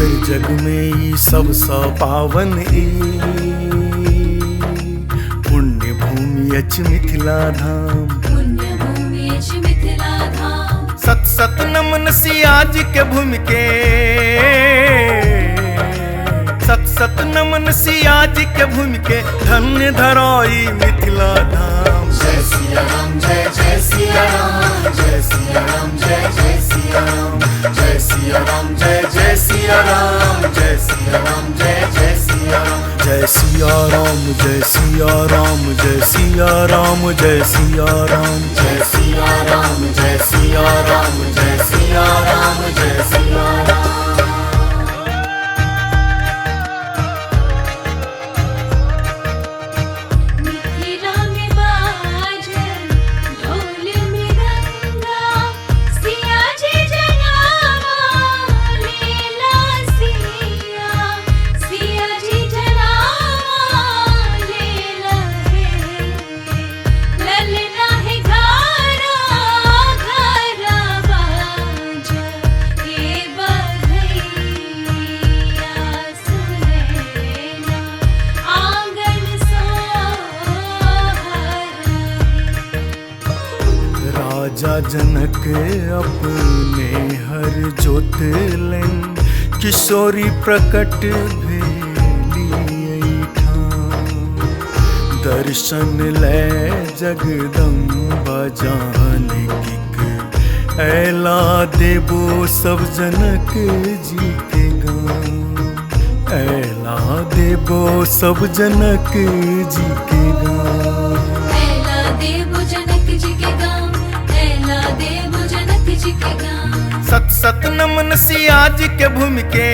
हर जग में ई सबसा पावन ई पुण्य भूमि अच मिथिला धाम। पुण्य भूमि अच मिथिला धाम। सत सत नमन सियाज के भूमि के, सत सत नमन सियाज के भूमि के धन्य धरोई मिथिला धाम। जय सिया राम जय जय सिया राम, जय सिया राम जय जय सिया राम, जय सिया राम जय जय सिया राम, जय सिया राम जय जय सिया राम। जय सिया राम जय सिया राम, जय सिया राम जय सिया राम, जय सिया राम जय सिया राम, जय सिया राम जय सिया राम। मिथिला में बाजे ढोल मृदंगा, सिया जी जनावा लेला सिया, सिया जी जनावा लेला है। ललना है घरा घरा बाजा, ए बधैया सुनैना आंगन राजा जनक अपने हर जोतलन, किशोरी प्रकट भेली ठाम। दर्शन ले जगदम्बा जानकीक, ऐला देबो सब जनक जी के गाम। ऐला देबो सब जनक जी के गाम। ऐला देव जनक जी के गाम, ऐला देव जनक जी के गाम। सत सत नमन सियाज के भूमि के,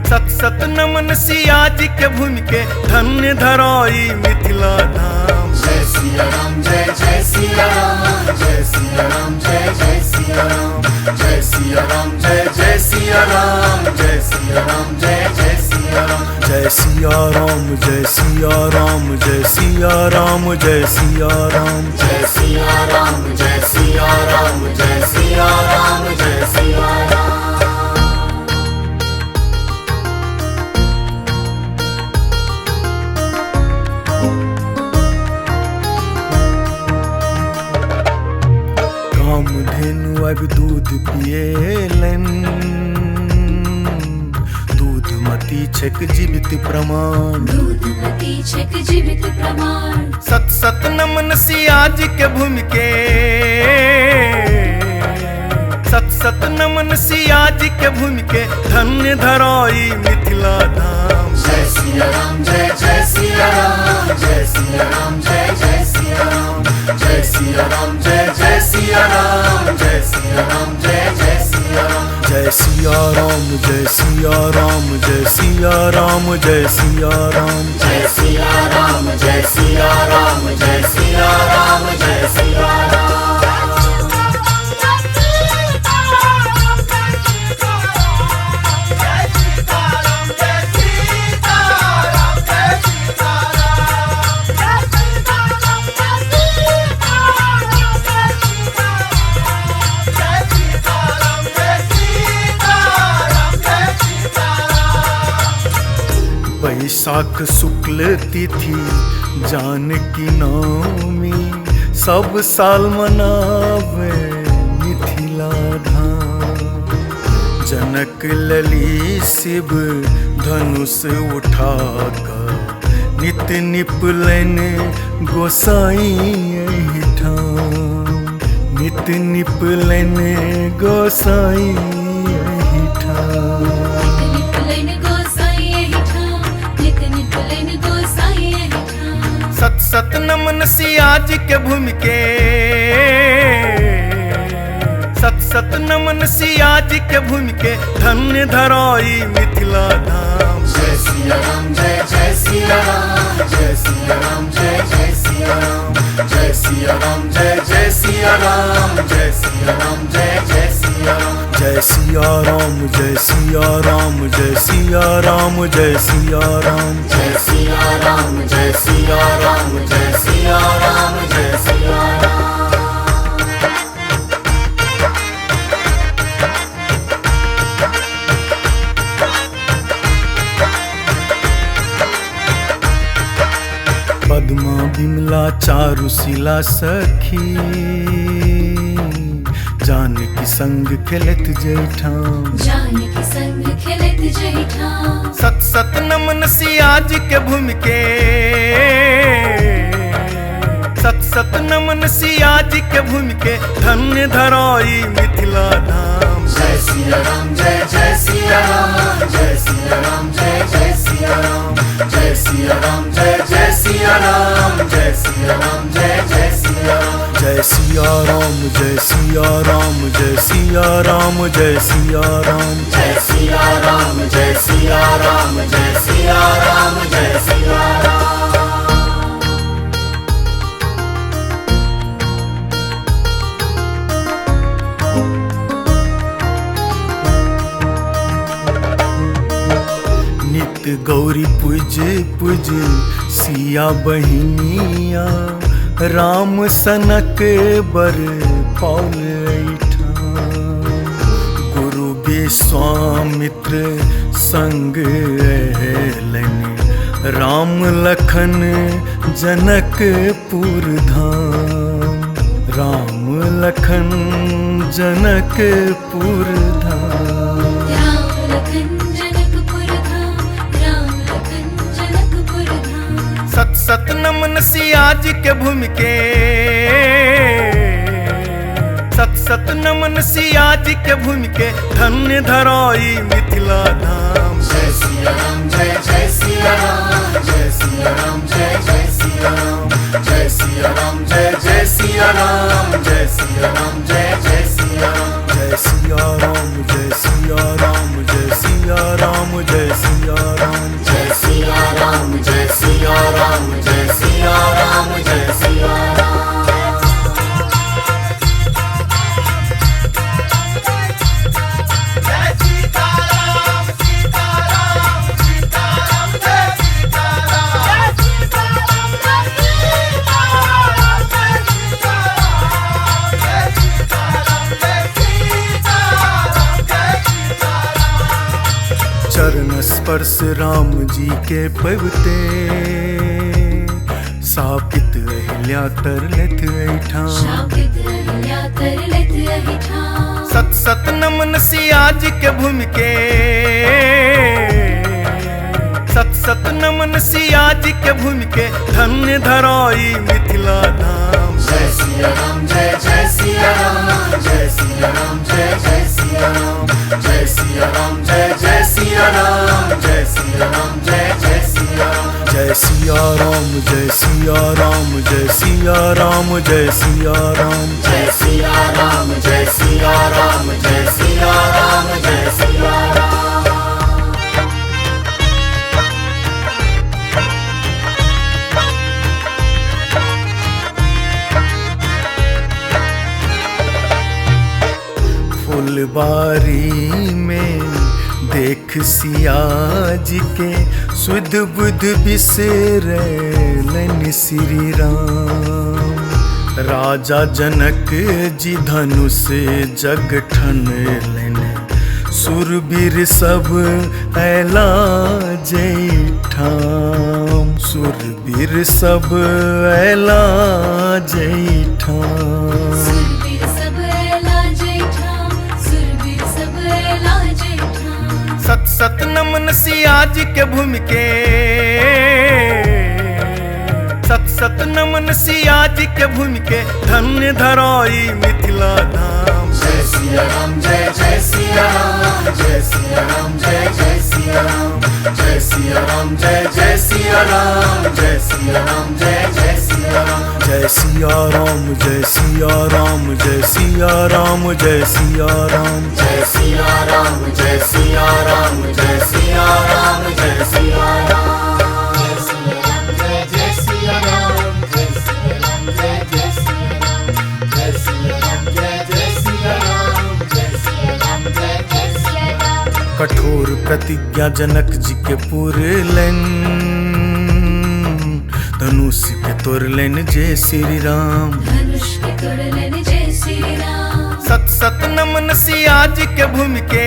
सत सत नमन सियाज के भूमि के धन्य धरोई मिथिला धाम। जय सिया राम जय जय सिया राम, जय सिया राम जय जय सिया राम, जय सिया राम जय जय सिया राम, जय सिया राम जय जय सिया राम। जय सिया राम जय सिया राम, जय सिया राम जय सिया राम, जय सिया राम जय सिया राम, जय सिया राम जय सिया राम। कामधेनु अब दूध पिएलन, दूधमती छक जीवित प्रमाण। दूधमती छक जीवित प्रमाण। सत सत नमन सियाज के भूमि के, सत सत नमन सियाज के भूमि के धन्य धरोई मिथिला धाम। जय सिया राम जय जय सिया राम, जय सिया राम जय जय सिया राम, जय सिया राम जय जय सिया राम, जय सिया राम जय जय सिया राम। जय सिया राम जय सिया राम, जय सिया राम जय सिया राम, जय सिया राम जय सिया राम, जय सिया राम जय सिया राम। बैसाख शुक्ल तिथि जानकी नवमी, सब साल मनावे मिथिला धाम। जनक लली शिव धनुष उठा कर, नित निपलन गोसाई एहि ठाम। नित निपलन गोसाई एहि ठाम। निपलन गोसाई एहि ठाम, नित निपलन गोसाई एहि ठाम। सत सत नमन सियाज के भूमि के, सत सत नमन सियाज के भूमि के धन्य धरोई मिथिला धाम। जय सिया राम जय जय सिया राम, जय सिया राम जय जय सिया राम, जय सिया राम जय जय सिया राम, जय सिया राम जय जय सिया राम। जय सिया राम जय सिया राम, जय सिया राम जय सिया राम, जय सिया राम जय सिया राम, जय सिया राम जय सिया राम। चारुशिला सखी जानकी संग खेलत जैठाम जानकी संग खेलत जैठाम सत सत नमन सियाज के भूमि के सत सत नमन सियाज के भूमि के धन्य धराई मिथिला धाम जय सिया राम जय जय सिया राम जय सिया राम जय जय सिया राम जय सिया राम जय जय सिया राम जय सिया राम जय जय सिया राम जय सिया राम जय सिया राम जय सिया राम जय सिया राम जय सिया राम जय सिया राम जय सिया राम जय सिया राम नित गौरी पूज पूज सिया बहिनिया राम सनक बर पौल गुरु विश्वामित्र संग अहलन राम लखन जनकपुर धाम राम लखन जनकपुर धाम राम लखन जनकपुर धाम राम लखन जनकपुर धाम सत सत नमन सियाज के भूमि के सत सत नमन सियाज के भूमि के धन्य धराई मिथिला धाम जय सिया राम जय जय सिया राम जय सिया राम जय जय सिया राम जय सिया राम जय जय सिया राम जय सिया राम जय जय सिया राम जय सिया राम जय सिया राम जय सिया राम जय सिया राम जय सिया राम जय सिया राम जय सिया राम जय सिया राम चरण स्पर्श राम जी के पवते सापित अहिल्या तरलत ऐठाम शापित अहिल्या तरलत ऐठाम सत सत नमन सियाज के भूमि के सत सत नमन सियाज के भूमि के धन्य धराई मिथिला धाम जय सिया राम जय जय सिया राम जय सिया राम जय जय सिया राम जय सिया राम जय जय सिया राम जय सिया राम जय जय सिया राम जय सिया राम जय सिया राम जय सिया राम जय सिया राम जय सिया राम जय सिया राम जय सिया राम जय सिया राम फुलबारी में देख सियाज के सुध बुध बिसरलन श्री राम राजा जनक जी धनुष जग ठनलन सुरबीर सब ऐला जैठाम सुरबीर सब ऐला जैठाम सुरबीर सब ऐला जैठाम सुरबीर सब ऐला जैठाम सत सत नमन सियाज के भूमि के सत सत नमन सियाज के भूमि के धन्य धराई मिथिला धाम जय सिया राम जय जय सिया राम जय सिया राम जय जय सिया राम जय सिया राम जय जय सिया राम जय सिया राम जय जय सिया राम जय सिया राम जय सिया राम जय सिया राम जय सिया राम जय सिया राम जय सिया राम जय सिया राम जय सिया राम जय सिया राम जय जय सिया राम जय सिया राम जय जय सिया राम जय सिया राम जय जय सिया राम जय सिया राम जय जय सिया राम कठोर प्रतिज्ञा जनक जी के पूरलन धनुष के तोड़लन जय श्री राम धनुष के तोड़लन जय श्री राम सत सत नमन सियाज के भूमि के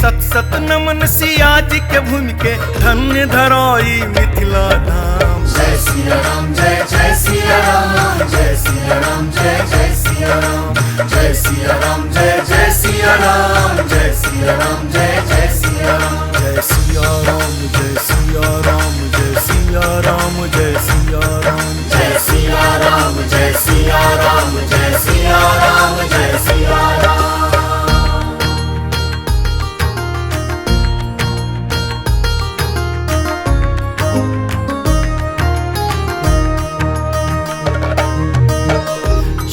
सत सत नमन सियाज के भूमि के धन्य धराई मिथिला धाम जय सिया राम जय जय सिया राम जय सिया राम जय जय सिया राम जय सिया राम जय जय सिया राम जय सिया राम जय जय सिया राम जय सिया राम जय सिया राम जय सिया राम जय सिया राम जय सिया राम जय सिया राम जय सिया राम जय सिया राम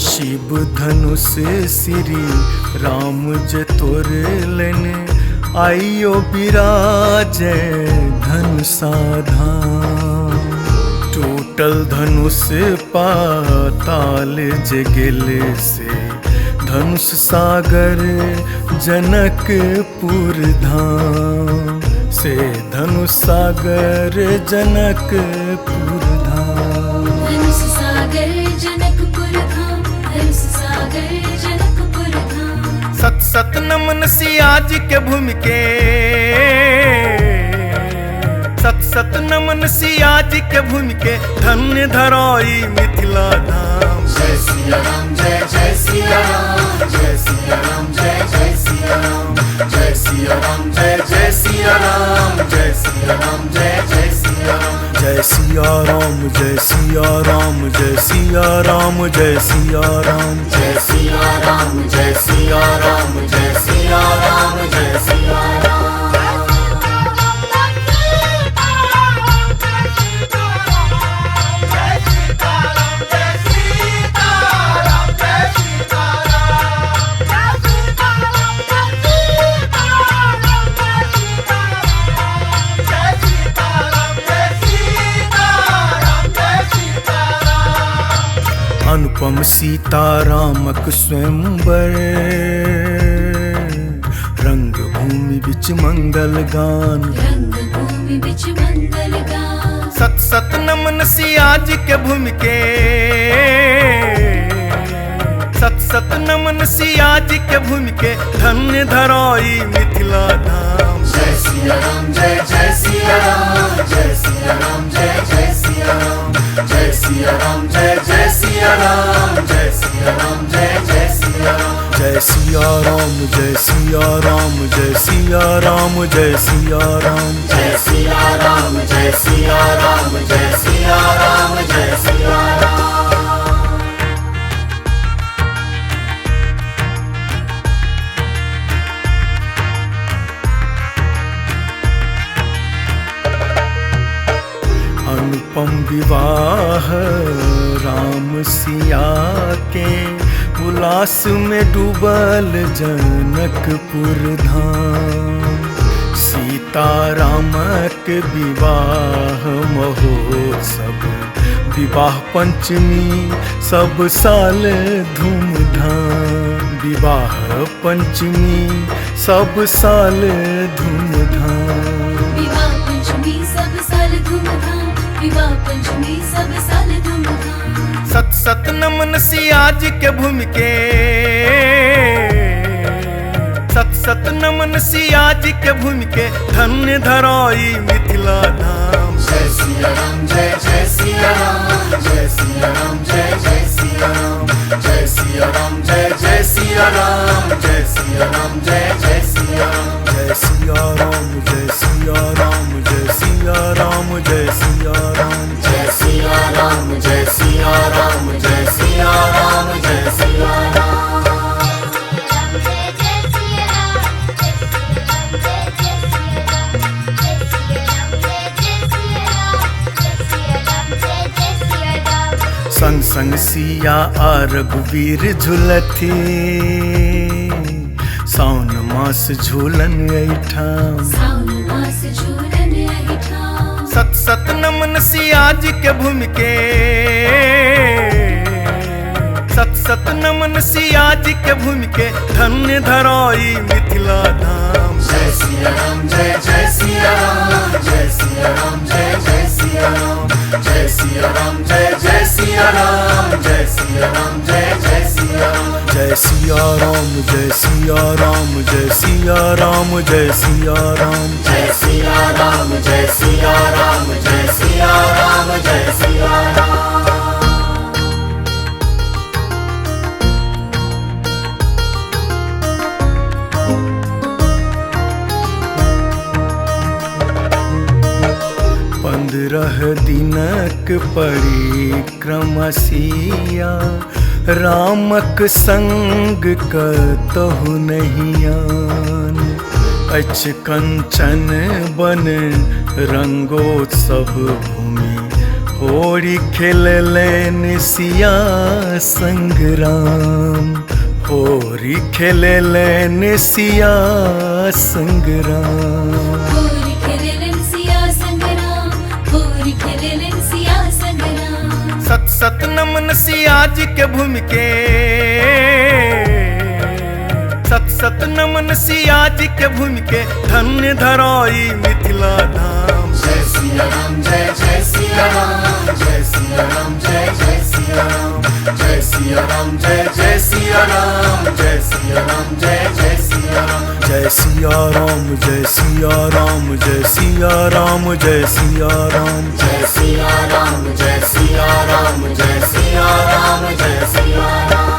शिव धनुष श्री राम जे तोरे लेने आइयो बिराज धन साधाम टूटल धनुष पाताल जे गेले से धनुष सागर जनकपुर धाम से धनुष सागर जनकपुर धाम धनुष सागर जनकपुर धाम धनुष सागर जनकपुर धाम सत सत नमन सियाज के भूमि के सत सत नमन सियाज के भूमि के धन्य धरोई मिथिला धाम जय सिया राम जय जय सिया राम जय सिया राम जय जय सिया राम जय सिया राम जय जय सिया राम जय सिया राम जय जय सिया राम जय सिया राम जय सिया राम जय सिया राम जय सिया राम जय सिया राम जय सिया राम जय सिया राम जय सिया राम अनुपम सीतारामक स्वयंवर रंग भूमि बिच मंगल गान रंग भूमि बिच मंगल गान सत सत नमन सियाज के भूमि के सत सत नमन सियाज के भूमि के धन्य धरोई मिथिला धाम जय सिया राम जय जय सिया राम जय सिया राम जय जय सिया राम जय सिया राम जय जय सिया राम जय सिया राम जय जय सिया राम जय सिया राम जय सिया राम जय सिया राम जय सिया राम जय सिया राम जय सिया राम जय सिया राम जय सिया राम अनुपम विवाह राम सिया के उल्लास में डूबल जनकपुर धाम सीता रामक विवाह महोत्सव विवाह पंचमी सब साल धूमधाम विवाह पंचमी सब साल धूमधाम विवाह पंचमी सब साल धूमधाम विवाह पंचमी सब साल धूमधाम सत सत नमन सियाज के भूमि के सत सत नमन सियाज के भूमि के धन्य धरोई मिथिला धाम जय सिया राम जय जय सिया राम जय सिया राम जय जय सिया राम जय सिया राम जय जय सिया राम जय सिया राम जय जय सिया राम जय सिया राम जय सिया राम जय सिया राम जय सिया राम जय सिया राम जय सिया राम जय सिया राम जय सिया राम संग संग सिया आ रघुवीर झुलथी सावन मास झूलन ऐठाम सावन मास झूलन ऐठाम सत सत नमन सियाज के भूमि के सत सत नमन सियाज के भूमि के धन्य धरोई मिथिला धाम जय सिया राम जय जय सिया राम जय सिया राम जय जय सिया राम जय सिया राम जय जय सिया राम जय सिया राम जय जय सिया राम जय सिया राम जय सिया राम जय सिया राम जय सिया राम जय सिया राम जय सिया राम जय सिया राम जय सिया राम। पंद्रह दिनक परिक्रमा सिया रामक संग कतहु नहीं आन। अच कंचन बन रंगोत्सव भूमि होरी खेलेलेन सिया संग राम। होरी खेलेलेन सिया संग राम। होरी खेलेलन सिया संग्राम, होरी खेलेलन सिया संग्राम। सत सत नमन सिया जी के भूमि के। सत सत नमन सिया जी के भूमि के धन्य धरोई मिथिला धाम। जय सिया राम जय जय सिया राम जय सिया राम जय जय सिया राम जय सिया राम जय जय सिया राम जय सिया राम जय जय सिया राम। जय सिया राम जय सिया राम जय सिया राम जय सिया राम जय सिया राम जय सिया राम जय सिया राम जय सिया राम।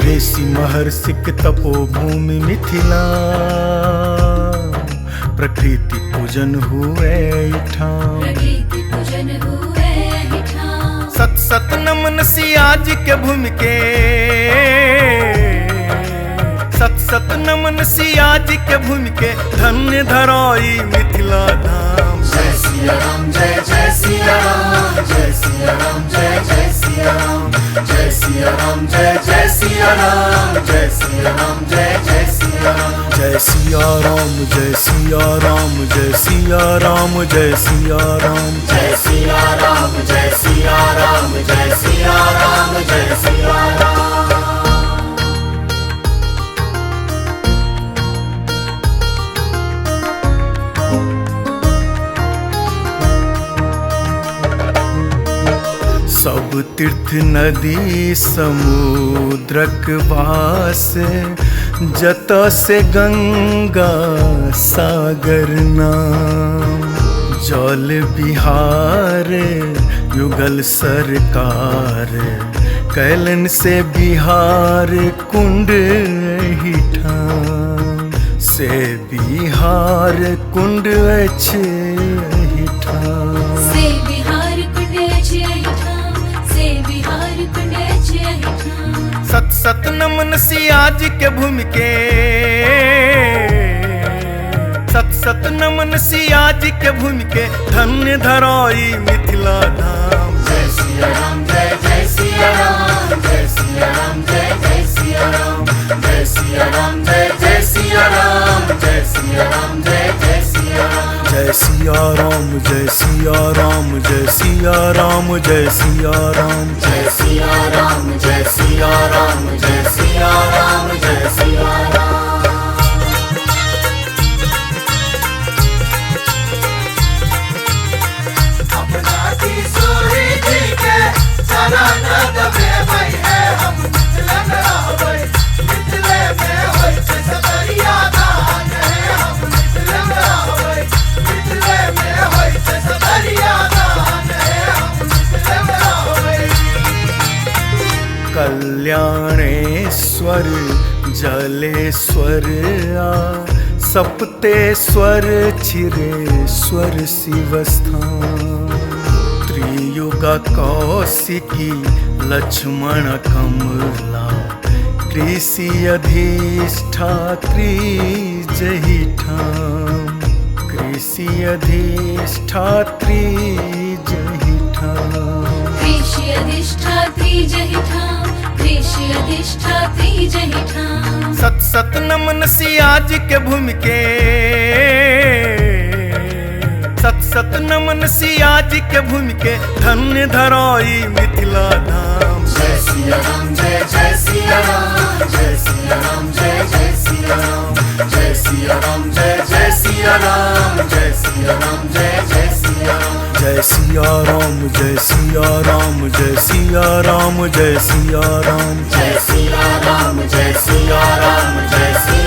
ऋषि महर्षिक तपोभूमि मिथिला। प्रकृति पूजन हुए ठाम। प्रकृति पूजन हुए हिठाम। सत सत नमन सिया जी के भूमि के। सत सत नमन सिया जी के भूमि के धन्य धरोई मिथिला धाम। जय सिया राम जय जय सिया राम जय सिया राम जय जय सिया राम जय सिया राम जय जय सिया राम जय सिया राम जय जय सिया राम। जय सिया राम जय सिया राम जय सिया राम जय सिया राम जय सिया राम जय सिया राम जय सिया राम जय सिया राम। सब तीर्थ नदी समुद्रक वास। जत से गंगा सागर नाम। जल बिहार युगल सरकार। कैलन से बिहार कुंड हिठाम। से बिहार कुंड अछि हिठाम। से बिहार कुंड अछि हिठाम। से बिहार कुंड अछि हिठाम। सत सत नमन सिया जी के भूमि के। सत सत नमन सिया जी के भूमि के धन्य धरोई मिथिला धाम। जय सिया राम जय जय सिया राम जय सिया राम जय जय सिया राम जय सिया राम जय जय सिया राम जय सिया राम जय जय सिया राम। जय सिया राम जय सिया राम जय सिया राम जय सिया राम जय सिया राम जय सिया राम जय सिया राम जय सिया राम। अपना की सोही जी के शरण दबे भई है हम मिथिलन रहबै। मिथिले में होय छै सतरिया दान है हम मिथिलन रहबै। मिथिले में होय छै सतरिया दान है हम मिथिलन रहबै। कल्याणेश्वर जलेश्वर आ। सप्तेश्वर क्षीरेश्वर शिवस्थान। त्रियुगा कौशिकी लक्ष्मण कमला। कृषि अधिष्ठात्री जहिठाम। कृषि अधिष्ठात्री जहिठाम। कृषि अधिष्ठात्री जहिठाम। कृषि अधिष्ठात्री जहिठाम। सत सत नमन सिया जी के भूमि के। सत सत नमन सिया जी के भूमि के धन्य धरोई मिथिला धाम। जय सिया राम जय जय सिया राम जय सिया राम जय जय सिया राम जय सिया राम जय सिया राम, जय जय सिया राम। जय सिया राम, जय सिया राम, जय सिया राम, जय सिया राम। जय सिया राम, जय सिया राम, जय सिया